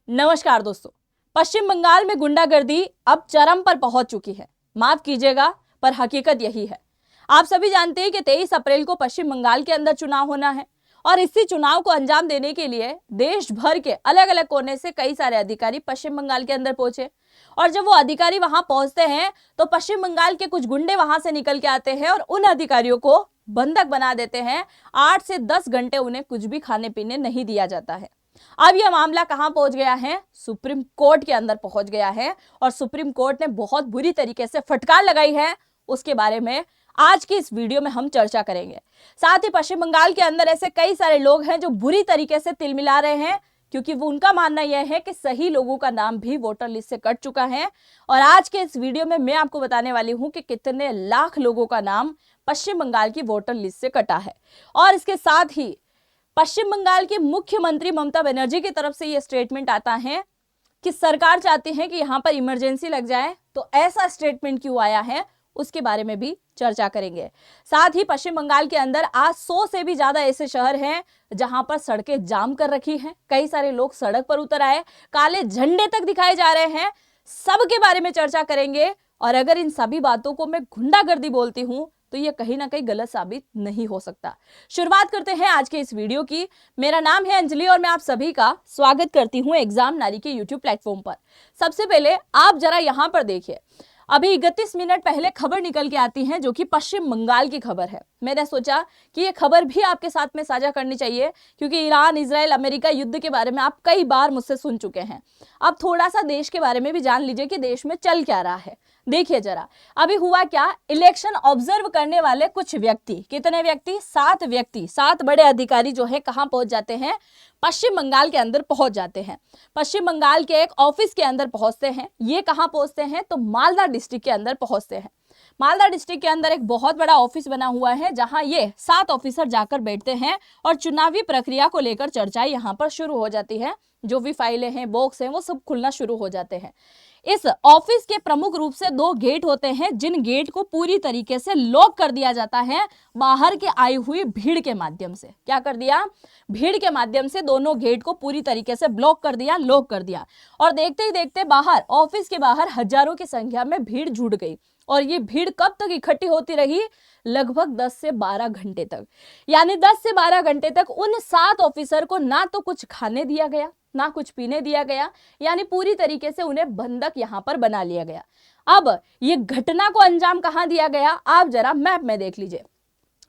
नमस्कार दोस्तों। पश्चिम बंगाल में गुंडागर्दी अब चरम पर पहुंच चुकी है। माफ कीजिएगा पर हकीकत यही है। आप सभी जानते हैं कि 23 अप्रैल को पश्चिम बंगाल के अंदर चुनाव होना है और इसी चुनाव को अंजाम देने के लिए देश भर के अलग अलग कोने से कई सारे अधिकारी पश्चिम बंगाल के अंदर पहुंचे। और जब वो अधिकारी वहां पहुंचते हैं तो पश्चिम बंगाल के कुछ गुंडे वहां से निकल के आते हैं और उन अधिकारियों को बंधक बना देते हैं। 8 से 10 घंटे उन्हें कुछ भी खाने पीने नहीं दिया जाता है। अब यह मामला कहां पहुंच गया है? सुप्रीम कोर्ट के अंदर पहुंच गया है और सुप्रीम कोर्ट ने बहुत बुरी तरीके से फटकार लगाई है। उसके बारे में आज की इस वीडियो में हम चर्चा करेंगे। साथ ही पश्चिम बंगाल के अंदर ऐसे कई सारे लोग हैं जो बुरी तरीके से तिलमिला रहे हैं, क्योंकि वो उनका मानना यह है कि सही लोगों का नाम भी वोटर लिस्ट से कट चुका है। और आज के इस वीडियो में मैं आपको बताने वाली हूं कि कितने लाख लोगों का नाम पश्चिम बंगाल की वोटर लिस्ट से कटा है। और इसके साथ ही पश्चिम बंगाल की मुख्यमंत्री ममता बनर्जी की तरफ से यह स्टेटमेंट आता है कि सरकार चाहती है कि यहां पर इमरजेंसी लग जाए। तो ऐसा स्टेटमेंट क्यों आया है, उसके बारे में भी चर्चा करेंगे। साथ ही पश्चिम बंगाल के अंदर आज 100 से भी ज्यादा ऐसे शहर हैं जहां पर सड़कें जाम कर रखी हैं। कई सारे लोग सड़क पर उतर आए, काले झंडे तक दिखाए जा रहे हैं। सबके बारे में चर्चा करेंगे। और अगर इन सभी बातों को मैं गुंडागर्दी बोलती हूं तो ये कहीं ना कहीं गलत साबित नहीं हो सकता। शुरुआत करते हैं आज के इस वीडियो की। मेरा नाम है अंजलि और मैं आप सभी का स्वागत करती हूं एग्जाम नारी के यूट्यूब प्लेटफॉर्म पर। सबसे पहले आप जरा यहां पर देखिए, अभी 31 मिनट पहले खबर निकल के आती है जो कि पश्चिम बंगाल की खबर है। मैंने सोचा कि ये खबर भी आपके साथ में साझा करनी चाहिए, क्योंकि ईरान इजराइल अमेरिका युद्ध के बारे में आप कई बार मुझसे सुन चुके हैं। अब थोड़ा सा देश के बारे में भी जान लीजिए कि देश में चल क्या रहा है। देखिए जरा, अभी हुआ क्या, इलेक्शन ऑब्जर्व करने वाले कुछ व्यक्ति, कितने व्यक्ति? 7 व्यक्ति, 7 बड़े अधिकारी जो है कहां पहुंच जाते हैं? पश्चिम बंगाल के अंदर पहुंच जाते हैं। पश्चिम बंगाल के एक ऑफिस के अंदर पहुंचते हैं। ये कहां पहुंचते हैं? तो मालदा डिस्ट्रिक्ट के अंदर पहुंचते हैं। मालदा डिस्ट्रिक्ट के अंदर एक बहुत बड़ा ऑफिस बना हुआ है जहां ये 7 ऑफिसर जाकर बैठते हैं और चुनावी प्रक्रिया को लेकर चर्चाएं यहां पर शुरू हो जाती है। जो भी फाइलें हैं, बॉक्स हैं, वो सब खुलना शुरू हो जाते हैं। इस ऑफिस के प्रमुख रूप से 2 गेट होते हैं, जिन गेट को पूरी तरीके से लॉक कर दिया जाता है बाहर के आई हुई भीड़ के माध्यम से। क्या कर दिया? भीड़ के माध्यम से दोनों गेट को पूरी तरीके से ब्लॉक कर दिया, लॉक कर दिया। और देखते ही देखते बाहर, ऑफिस के बाहर हजारों की संख्या में भीड़ जुट गई। और ये भीड़ कब तक इकट्ठी होती रही? लगभग 10 से 12 घंटे तक। यानी 10 से 12 घंटे तक उन 7 ऑफिसर को ना तो कुछ खाने दिया गया, ना कुछ पीने दिया गया। यानी पूरी तरीके से उन्हें बंधक यहां पर बना लिया गया। अब ये घटना को अंजाम कहां दिया गया, आप जरा मैप में देख लीजिए।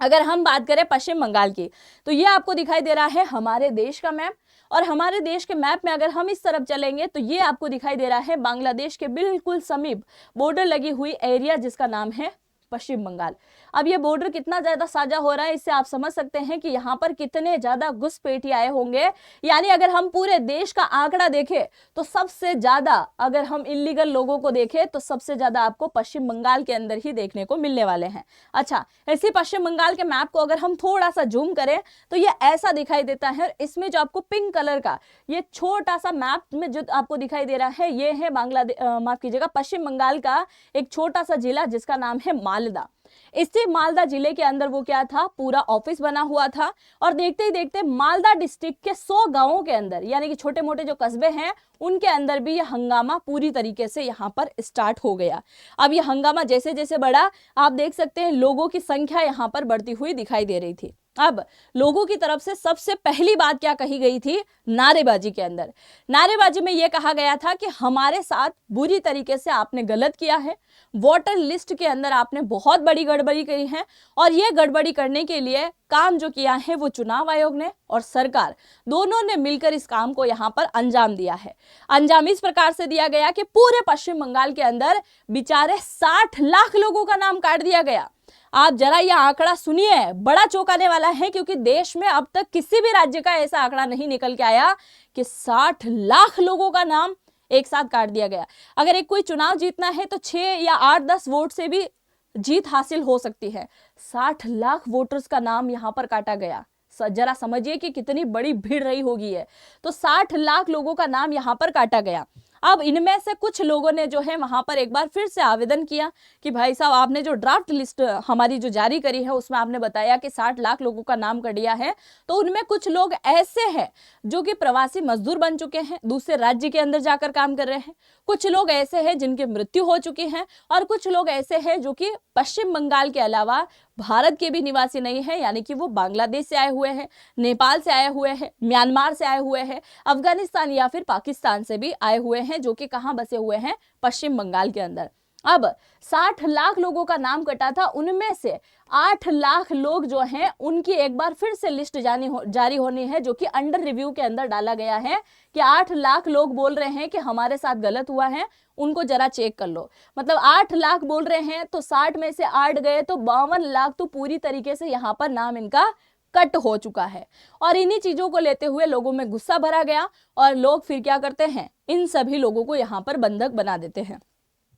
अगर हम बात करें पश्चिम बंगाल की, तो ये आपको दिखाई दे रहा है हमारे देश का मैप। और हमारे देश के मैप में अगर हम इस तरफ चलेंगे तो ये आपको दिखाई दे रहा है बांग्लादेश के बिल्कुल समीप बॉर्डर लगी हुई एरिया, जिसका नाम है पश्चिम बंगाल। अब ये बॉर्डर कितना ज्यादा साझा हो रहा है, इससे आप समझ सकते हैं कि यहाँ पर कितने ज्यादा घुसपैठी आए होंगे। यानी अगर हम पूरे देश का आंकड़ा देखें तो सबसे ज्यादा, अगर हम इलीगल लोगों को देखें तो सबसे ज्यादा आपको पश्चिम बंगाल के अंदर ही देखने को मिलने वाले हैं। अच्छा, इसी पश्चिम बंगाल के मैप को अगर हम थोड़ा सा जूम करें तो ये ऐसा दिखाई देता है। इसमें जो आपको पिंक कलर का ये छोटा सा मैप में जो आपको दिखाई दे रहा है, ये है बांग्लादेश, माफ कीजिएगा, पश्चिम बंगाल का एक छोटा सा जिला जिसका नाम है मालदा। इसी मालदा जिले के अंदर वो क्या था, पूरा ऑफिस बना हुआ था। और देखते ही देखते मालदा डिस्ट्रिक्ट के 100 गांवों के अंदर, यानी कि छोटे मोटे जो कस्बे हैं, उनके अंदर भी यह हंगामा पूरी तरीके से यहां पर स्टार्ट हो गया। अब यह हंगामा जैसे जैसे बढ़ा, आप देख सकते हैं लोगों की संख्या यहां पर बढ़ती हुई दिखाई दे रही थी। अब लोगों की तरफ से सबसे पहली बात क्या कही गई थी? नारेबाजी के अंदर, नारेबाजी में यह कहा गया था कि हमारे साथ बुरी तरीके से आपने गलत किया है, वोटर लिस्ट के अंदर आपने बहुत बड़ी गड़बड़ी करी है। और यह गड़बड़ी करने के लिए काम जो किया है वो चुनाव आयोग ने और सरकार दोनों ने मिलकर इस काम को यहां पर अंजाम दिया है। अंजाम इस प्रकार से दिया गया कि पूरे पश्चिम बंगाल के अंदर बेचारे 60 लाख लोगों का नाम काट दिया गया। आप जरा यह आंकड़ा सुनिए, बड़ा चौंकाने वाला है, क्योंकि देश में अब तक किसी भी राज्य का ऐसा आंकड़ा नहीं निकल के आया कि 60 लाख लोगों का नाम एक साथ काट दिया गया। अगर एक कोई चुनाव जीतना है तो 6 या 8-10 वोट से भी जीत हासिल हो सकती है। 60 लाख वोटर्स का नाम यहां पर काटा गया। जरा समझिए कि कितनी बड़ी भीड़ रही होगी है। तो 60 लाख लोगों का नाम यहां पर काटा गया। अब इनमें से कुछ लोगों ने जो है वहां पर एक बार फिर से आवेदन किया कि भाई साहब आपने जो ड्राफ्ट लिस्ट हमारी जो जारी करी है उसमें आपने बताया कि 60 लाख लोगों का नाम कर दिया है, तो उनमें कुछ लोग ऐसे हैं जो कि प्रवासी मजदूर बन चुके हैं, दूसरे राज्य के अंदर जाकर काम कर रहे हैं, कुछ लोग ऐसे हैं जिनकी मृत्यु हो चुकी है, और कुछ लोग ऐसे हैं जो कि पश्चिम बंगाल के अलावा भारत के भी निवासी नहीं है, यानी कि वो बांग्लादेश से आए हुए हैं, नेपाल से आए हुए हैं, म्यांमार से आए हुए हैं, अफगानिस्तान या फिर पाकिस्तान से भी आए हुए हैं, जो कि कहां बसे हुए हैं, पश्चिम बंगाल के अंदर। अब 60 लाख लोगों का नाम कटा था, उनमें से 8 लाख लोग जो हैं उनकी एक बार फिर से लिस्ट जारी होनी है, जो कि अंडर रिव्यू के अंदर डाला गया है कि 8 लाख लोग बोल रहे हैं कि हमारे साथ गलत हुआ है, उनको जरा चेक कर लो। मतलब 8 लाख बोल रहे हैं तो 60 में से 8 गए तो 52 लाख तो पूरी तरीके से यहां पर नाम इनका कट हो चुका है। और इन्हीं चीजों को लेते हुए लोगों में गुस्सा भरा गया और लोग फिर क्या करते हैं, इन सभी लोगों को यहां पर बंधक बना देते हैं।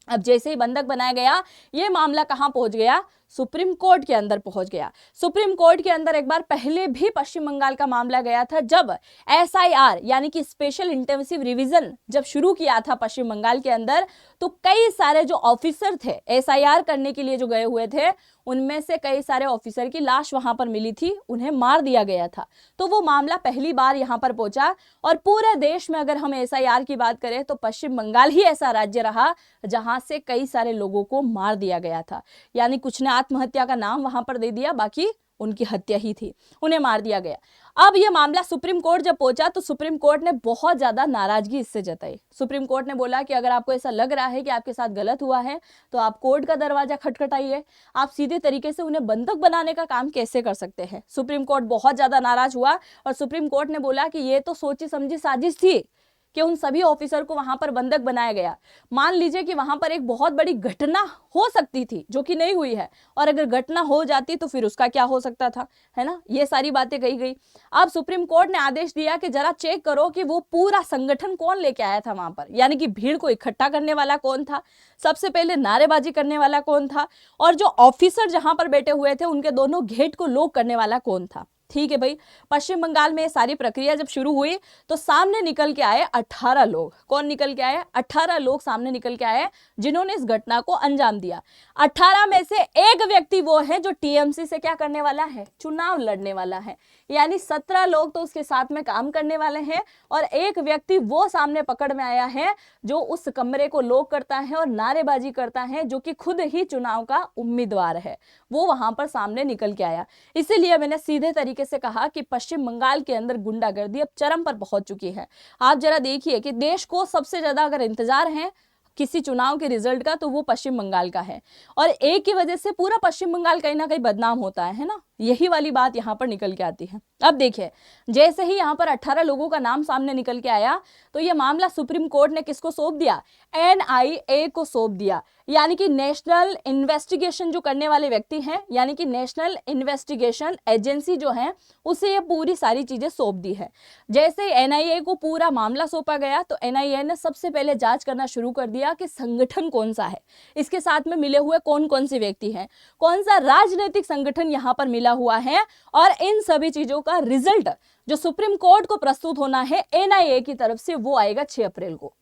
अब जैसे ही बंधक बनाया गया, ये मामला कहां पहुंच गया, सुप्रीम कोर्ट के अंदर पहुंच गया। सुप्रीम कोर्ट के अंदर एक बार पहले भी पश्चिम बंगाल का मामला गया था, जब SIR यानी कि स्पेशल इंटेंसिव रिवीजन जब शुरू किया था पश्चिम बंगाल के अंदर, तो कई सारे जो ऑफिसर थे SIR करने के लिए जो गए हुए थे, उनमें से कई सारे ऑफिसर की लाश वहां पर मिली थी, उन्हें मार दिया गया था। तो वो मामला पहली बार यहां पर पहुंचा, और पूरे देश में अगर हम SIR की बात करें तो पश्चिम बंगाल ही ऐसा राज्य रहा जहां से कई सारे लोगों को मार दिया गया था। यानी कुछ ने आत्महत्या का नाम वहां पर दे दिया, बाकी उनकी हत्या ही थी, उन्हें मार दिया गया। अब यह मामला सुप्रीम कोर्ट जब पहुंचा तो सुप्रीम कोर्ट ने बहुत ज्यादा नाराजगी इससे जताई। सुप्रीम कोर्ट ने बोला कि अगर आपको ऐसा लग रहा है कि आपके साथ गलत हुआ है तो आप कोर्ट का दरवाजा खटखटाइए, आप सीधे तरीके से उन्हें बंधक बनाने का काम कैसे कर सकते हैं। सुप्रीम कोर्ट बहुत ज्यादा नाराज हुआ और सुप्रीम कोर्ट ने बोला कि ये तो सोची समझी साजिश थी कि उन सभी ऑफिसर को वहां पर बंधक बनाया गया। मान लीजिए कि वहां पर एक बहुत बड़ी घटना हो सकती थी जो कि नहीं हुई है, और अगर घटना हो जाती तो फिर उसका क्या हो सकता था, है ना, ये सारी बातें कही गई। अब सुप्रीम कोर्ट ने आदेश दिया कि जरा चेक करो कि वो पूरा संगठन कौन लेके आया था वहां पर, यानी कि भीड़ को इकट्ठा करने वाला कौन था, सबसे पहले नारेबाजी करने वाला कौन था, और जो ऑफिसर जहां पर बैठे हुए थे उनके दोनों गेट को लॉक करने वाला कौन था। ठीक है भाई, पश्चिम बंगाल में सारी प्रक्रिया जब शुरू हुई तो सामने निकल के आए 18 लोग। कौन निकल के आए, 18 लोग सामने निकल के आए जिन्होंने इस घटना को अंजाम दिया। 18 में से एक व्यक्ति वो है जो TMC से क्या करने वाला है, चुनाव लड़ने वाला है। यानी 17 लोग तो उसके साथ में काम करने वाले हैं, और एक व्यक्ति वो सामने पकड़ में आया है जो उस कमरे को लॉक करता है और नारेबाजी करता है, जो कि खुद ही चुनाव का उम्मीदवार है, वो वहां पर सामने निकल के आया। इसीलिए मैंने सीधे तरीके से कहा कि पश्चिम बंगाल के अंदर गुंडागर्दी अब चरम पर पहुंच चुकी है। आप जरा देखिए कि देश को सबसे ज्यादा अगर इंतजार है किसी चुनाव के रिजल्ट का तो वो पश्चिम बंगाल का है, और एक की वजह से पूरा पश्चिम बंगाल कहीं ना कहीं बदनाम होता है ना, यही वाली बात यहाँ पर निकल के आती है। अब देखिए, जैसे ही यहाँ पर 18 लोगों का नाम सामने निकल के आया तो ये मामला सुप्रीम कोर्ट ने किसको सौंप दिया, NIA को सौंप दिया, यानी कि नेशनल इन्वेस्टिगेशन जो करने वाले व्यक्ति हैं, यानी कि नेशनल इन्वेस्टिगेशन एजेंसी जो है, उसे ये पूरी सारी चीजें सौंप दी है। जैसे NIA को पूरा मामला सौंपा गया तो NIA ने सबसे पहले जांच करना शुरू कर दिया कि संगठन कौन सा है, इसके साथ में मिले हुए कौन कौन से व्यक्ति हैं, कौन सा राजनीतिक संगठन यहाँ पर मिला हुआ है, और इन सभी चीजों का रिजल्ट जो सुप्रीम कोर्ट को प्रस्तुत होना है NIA की तरफ से, वो आएगा 6 अप्रैल को।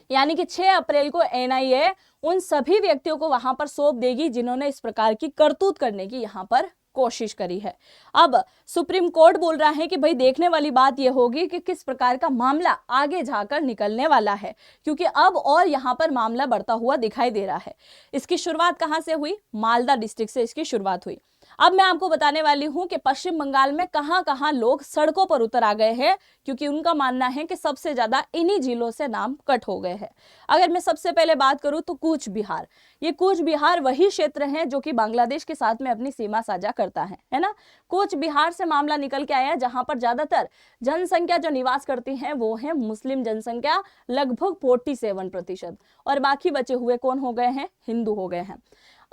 यानी कि 6 अप्रैल को NIA उन सभी व्यक्तियों को वहां पर सौंप देगी जिन्होंने इस प्रकार की करतूत करने की यहां पर कोशिश करी है। अब सुप्रीम कोर्ट बोल रहा है कि भाई देखने वाली बात यह होगी कि किस प्रकार का मामला आगे जाकर निकलने वाला है, क्योंकि अब और यहां पर मामला बढ़ता हुआ दिखाई दे रहा है। इसकी शुरुआत कहां से हुई, मालदा डिस्ट्रिक्ट से इसकी शुरुआत हुई। अब मैं आपको बताने वाली हूं कि पश्चिम बंगाल में कहां कहां लोग सड़कों पर उतर आ गए हैं, क्योंकि उनका मानना है कि सबसे ज्यादा इन्हीं जिलों से नाम कट हो गए हैं। अगर मैं सबसे पहले बात करूं तो कूच बिहार, ये कूच बिहार वही क्षेत्र है जो कि बांग्लादेश के साथ में अपनी सीमा साझा करता है ना। कूच बिहार से मामला निकल के आया, जहां पर ज्यादातर जनसंख्या जो निवास करती है वो है मुस्लिम जनसंख्या, लगभग 47%, और बाकी बचे हुए कौन हो गए हैं, हिंदू हो गए हैं।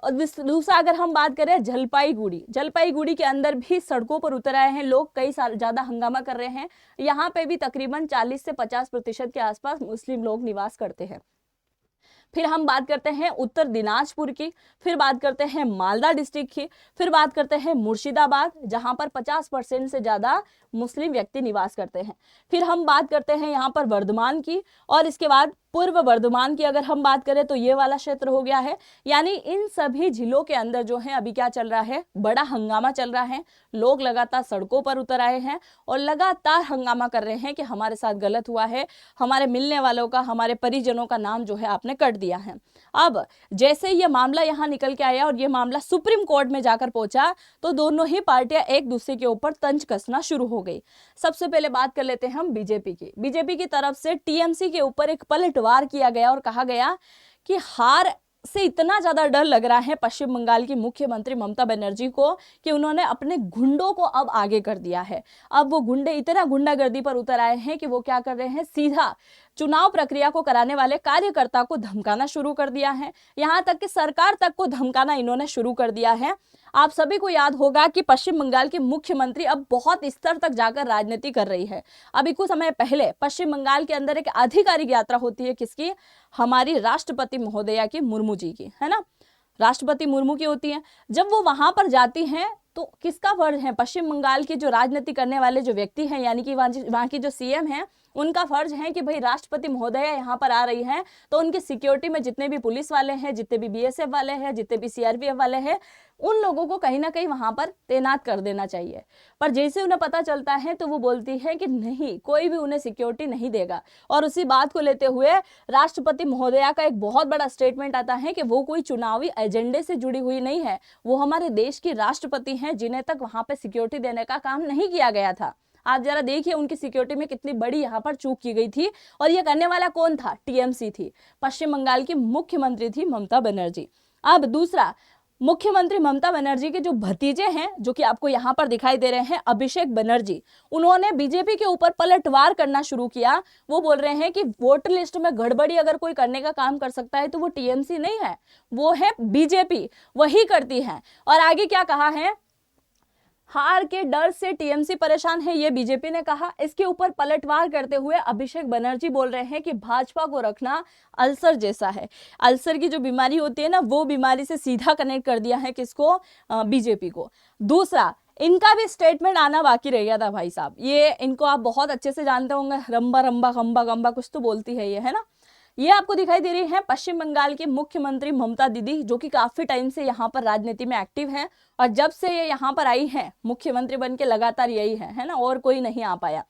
और दूसरा अगर हम बात करें जलपाईगुड़ी के अंदर भी सड़कों पर उतर आए हैं लोग, कई साल ज्यादा हंगामा कर रहे हैं। यहाँ पे भी तकरीबन 40 से 50% के आसपास मुस्लिम लोग निवास करते हैं। फिर हम बात करते हैं उत्तर दिनाजपुर की, फिर बात करते हैं मालदा डिस्ट्रिक्ट की, फिर बात करते हैं मुर्शिदाबाद जहां पर 50% से ज्यादा मुस्लिम व्यक्ति निवास करते हैं। फिर हम बात करते हैं यहाँ पर वर्धमान की, और इसके बाद पूर्व वर्धमान की अगर हम बात करें तो ये वाला क्षेत्र हो गया है। यानी इन सभी जिलों के अंदर जो है अभी क्या चल रहा है, बड़ा हंगामा चल रहा है। लोग लगातार सड़कों पर उतर आए हैं और लगातार हंगामा कर रहे हैं कि हमारे साथ गलत हुआ है, हमारे मिलने वालों का, हमारे परिजनों का नाम जो है आपने कट दिया है। अब जैसे ये मामला यहाँ निकल के आया और ये मामला सुप्रीम कोर्ट में जाकर पहुंचा तो दोनों ही पार्टियां एक दूसरे के ऊपर तंज कसना शुरू हो गई। सबसे पहले बात कर लेते हैं हम बीजेपी की। बीजेपी की तरफ से टीएमसी के ऊपर एक पलटवार किया गया और कहा गया कि हार से इतना ज्यादा डर लग रहा है पश्चिम बंगाल की मुख्यमंत्री ममता बनर्जी को कि उन्होंने अपने गुंडों को अब आगे कर दिया है। अब वो गुंडे इतना गुंडागर्दी पर उतर आए हैं कि वो क्या कर रहे हैं, सीधा चुनाव प्रक्रिया को कराने वाले कार्यकर्ता को धमकाना शुरू कर दिया है। यहां तक कि सरकार तक को धमकाना इन्होंने शुरू कर दिया है। आप सभी को याद होगा कि पश्चिम बंगाल की मुख्यमंत्री अब बहुत स्तर तक जाकर राजनीति कर रही है। अभी कुछ समय पहले पश्चिम बंगाल के अंदर एक आधिकारिक यात्रा होती है, किसकी, हमारी राष्ट्रपति महोदया की, मुर्मू जी की, है ना, राष्ट्रपति मुर्मू की होती है। जब वो वहां पर जाती हैं तो किसका फर्ज है, पश्चिम बंगाल के जो राजनीति करने वाले जो व्यक्ति हैं, यानी कि वहां की जो सीएम हैं, उनका फर्ज है कि भाई राष्ट्रपति महोदया यहाँ पर आ रही हैं तो उनकी सिक्योरिटी में जितने भी पुलिस वाले हैं, जितने भी बीएसएफ वाले हैं, जितने भी सीआरपीएफ वाले हैं, उन लोगों को कहीं ना कहीं वहां पर तैनात कर देना चाहिए। पर जैसे उन्हें पता चलता है तो वो बोलती है कि नहीं, कोई भी उन्हें सिक्योरिटी नहीं देगा। और उसी बात को लेते हुए राष्ट्रपति महोदया का एक बहुत बड़ा स्टेटमेंट आता है कि वो कोई चुनावी एजेंडे से जुड़ी हुई नहीं है, वो हमारे देश की राष्ट्रपति हैं जिन्हें तक वहां पर सिक्योरिटी देने का काम नहीं किया गया था। आप जरा देखिए उनकी सिक्योरिटी में कितनी बड़ी यहाँ पर चूक की गई थी। और ये करने वाला कौन था, टीएमसी थी, पश्चिम बंगाल की मुख्यमंत्री थी ममता बनर्जी। अब दूसरा, मुख्यमंत्री ममता बनर्जी के जो भतीजे हैं, जो कि आपको यहाँ पर दिखाई दे रहे हैं, अभिषेक बनर्जी, उन्होंने बीजेपी के ऊपर पलटवार करना शुरू किया। वो बोल रहे हैं कि वोटर लिस्ट में गड़बड़ी अगर कोई करने का काम कर सकता है तो वो टीएमसी नहीं है, वो है बीजेपी, वही करती है। और आगे क्या कहा है, हार के डर से टीएमसी परेशान है, ये बीजेपी ने कहा। इसके ऊपर पलटवार करते हुए अभिषेक बनर्जी बोल रहे हैं कि भाजपा को रखना अल्सर जैसा है। अल्सर की जो बीमारी होती है ना, वो बीमारी से सीधा कनेक्ट कर दिया है किसको, बीजेपी को। दूसरा, इनका भी स्टेटमेंट आना बाकी रह गया था भाई साहब। ये इनको आप बहुत अच्छे से जानते होंगे, रंबा रंबा खंबा गंबा कुछ तो बोलती है ये, है ना। ये आपको दिखाई दे रही है पश्चिम बंगाल की मुख्यमंत्री ममता दीदी, जो कि काफी टाइम से यहाँ पर राजनीति में एक्टिव है। और जब से ये यहाँ पर आई है मुख्यमंत्री बन के लगातार यही है ना, और कोई नहीं आ पाया।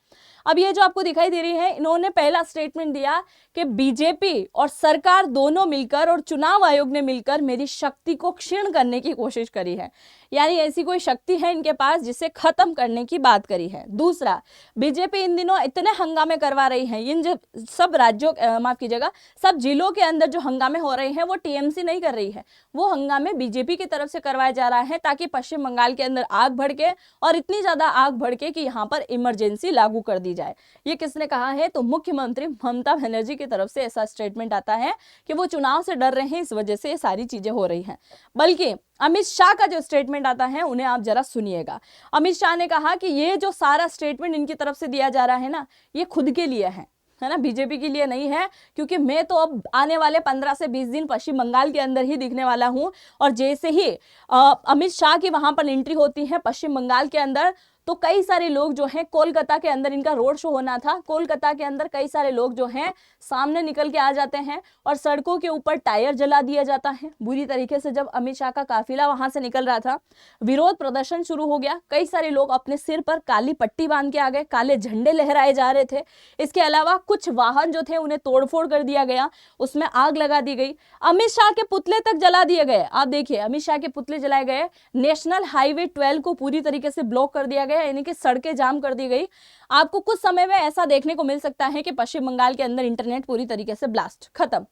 अब ये जो आपको दिखाई दे रही है, इन्होंने पहला स्टेटमेंट दिया कि बीजेपी और सरकार दोनों मिलकर और चुनाव आयोग ने मिलकर मेरी शक्ति को क्षीण करने की कोशिश करी है। यानी ऐसी कोई शक्ति है इनके पास जिसे खत्म करने की बात करी है। दूसरा, बीजेपी इन दिनों इतने हंगामे करवा रही है, इन जो सब राज्यों, माफ कीजिएगा, सब जिलों के अंदर जो हंगामे हो रहे हैं वो टीएमसी नहीं कर रही है, वो हंगामे बीजेपी की तरफ से करवाया जा रहा है ताकि पश्चिम बंगाल के अंदर आग भड़के, और इतनी ज्यादा आग भड़के कि यहाँ पर इमरजेंसी लागू कर दी जाए। ये किसने कहा है, तो मुख्यमंत्री ममता बनर्जी की तरफ से ऐसा स्टेटमेंट आता है कि वो चुनाव से डर रहे हैं, इस वजह से ये सारी चीजें हो रही हैं। बल्कि अमित शाह का जो स्टेटमेंट आता है उन्हें आप जरा सुनिएगा। अमित शाह ने कहा कि ये जो सारा स्टेटमेंट इनकी तरफ से दिया जा रहा है ना, ये खुद के लिए है ना, बीजेपी के लिए नहीं है। क्योंकि मैं तो अब आने वाले 15 से 20 दिन पश्चिम बंगाल के अंदर ही दिखने वाला हूं, और जैसे ही अमित शाह की वहां पर एंट्री होती है पश्चिम बंगाल के अंदर, तो कई सारे लोग जो हैं, कोलकाता के अंदर इनका रोड शो होना था, कोलकाता के अंदर कई सारे लोग जो हैं सामने निकल के आ जाते हैं और सड़कों के ऊपर टायर जला दिया जाता है बुरी तरीके से। जब अमित शाह का काफिला वहां से निकल रहा था, विरोध प्रदर्शन शुरू हो गया, कई सारे लोग अपने सिर पर काली पट्टी बांध के आ गए, काले झंडे लहराए जा रहे थे। इसके अलावा कुछ वाहन जो थे उन्हें तोड़फोड़ कर दिया गया, उसमें आग लगा दी गई, अमित शाह के पुतले तक जला दिए गए। आप देखिए, अमित शाह के पुतले जलाए गए, नेशनल हाईवे 12 को पूरी तरीके से ब्लॉक कर दिया गया, यानी कि सड़कें जाम कर दी गई। आपको कुछ समय में ऐसा देखने को मिल सकता है कि पश्चिम बंगाल के अंदर इंटरनेट पूरी तरीके से ब्लास्ट, खत्म।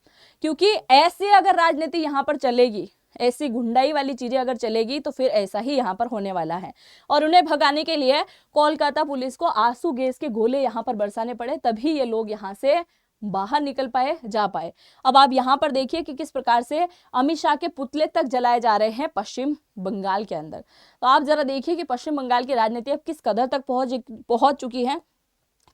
क्योंकि ऐसे अगर राजनीति यहां पर चलेगी, ऐसी गुंडाई वाली चीजें अगर चलेगी, तो फिर ऐसा ही यहाँ पर होने वाला है। और उन्हें भगाने के लिए कोलकाता पुलिस को आंसू गैस के गोले यहाँ पर बरसाने पड़े, तभी ये लोग यहाँ से बाहर निकल पाए, जा पाए। अब आप यहाँ पर देखिए कि किस प्रकार से अमित शाह के पुतले तक जलाए जा रहे हैं पश्चिम बंगाल के अंदर। तो आप जरा देखिए कि पश्चिम बंगाल की राजनीति अब किस कदर तक पहुंच चुकी है।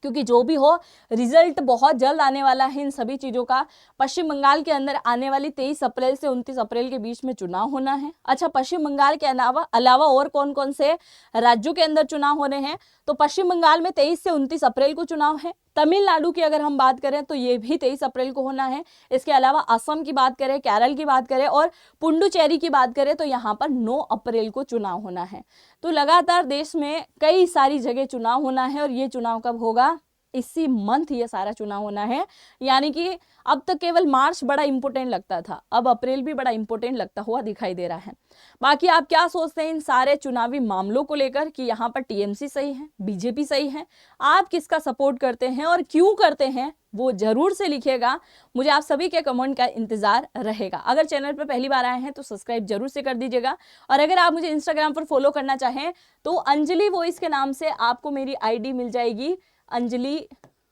क्योंकि जो भी हो रिजल्ट बहुत जल्द आने वाला है इन सभी चीज़ों का। पश्चिम बंगाल के अंदर आने वाली 23 अप्रैल से 29 अप्रैल के बीच में चुनाव होना है। अच्छा, पश्चिम बंगाल के अलावा और कौन कौन से राज्यों के अंदर चुनाव होने हैं? तो पश्चिम बंगाल में 23 से 29 अप्रैल को चुनाव है। तमिलनाडु की अगर हम बात करें तो ये भी 23 अप्रैल को होना है। इसके अलावा असम की बात करें, केरल की बात करें और पुडुचेरी की बात करें तो यहाँ पर 9 अप्रैल को चुनाव होना है। तो लगातार देश में कई सारी जगह चुनाव होना है और ये चुनाव कब होगा? इसी मंथ ये सारा चुनाव होना है। यानी कि अब तक केवल मार्च बड़ा इंपॉर्टेंट लगता था, अब अप्रैल भी बड़ा इंपॉर्टेंट लगता हुआ दिखाई दे रहा है। बाकी आप क्या सोचते हैं इन सारे चुनावी मामलों को लेकर कि यहाँ पर टीएमसी सही है, बीजेपी सही है? आप किसका सपोर्ट करते हैं और क्यों करते हैं वो जरूर से लिखिएगा। मुझे आप सभी के कमेंट का इंतजार रहेगा। अगर चैनल पर पहली बार आए हैं तो सब्सक्राइब जरूर से कर दीजिएगा और अगर आप मुझे इंस्टाग्राम पर फॉलो करना चाहें तो अंजलि वॉइस के नाम से आपको मेरी आईडी मिल जाएगी, अंजलि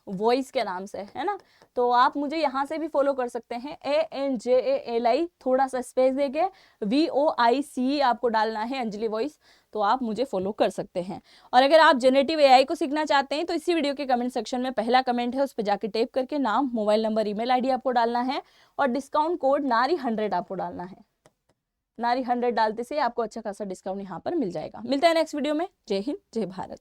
वॉइस के नाम से, है ना। तो आप मुझे यहाँ से भी फॉलो कर सकते हैं, ANJALI थोड़ा सा स्पेस देके VOICE आपको डालना है, अंजलि वॉइस, तो आप मुझे फॉलो कर सकते हैं। और अगर आप जनरेटिव AI को सीखना चाहते हैं तो इसी वीडियो के कमेंट सेक्शन में पहला कमेंट है, उस पर जाके टाइप करके नाम, मोबाइल नंबर, ईमेल आईडी आपको डालना है और डिस्काउंट कोड नारी100 आपको डालना है। नारी100 डालते से आपको अच्छा खासा डिस्काउंट यहाँ पर मिल जाएगा। मिलता है नेक्स्ट वीडियो में। जय हिंद, जय भारत।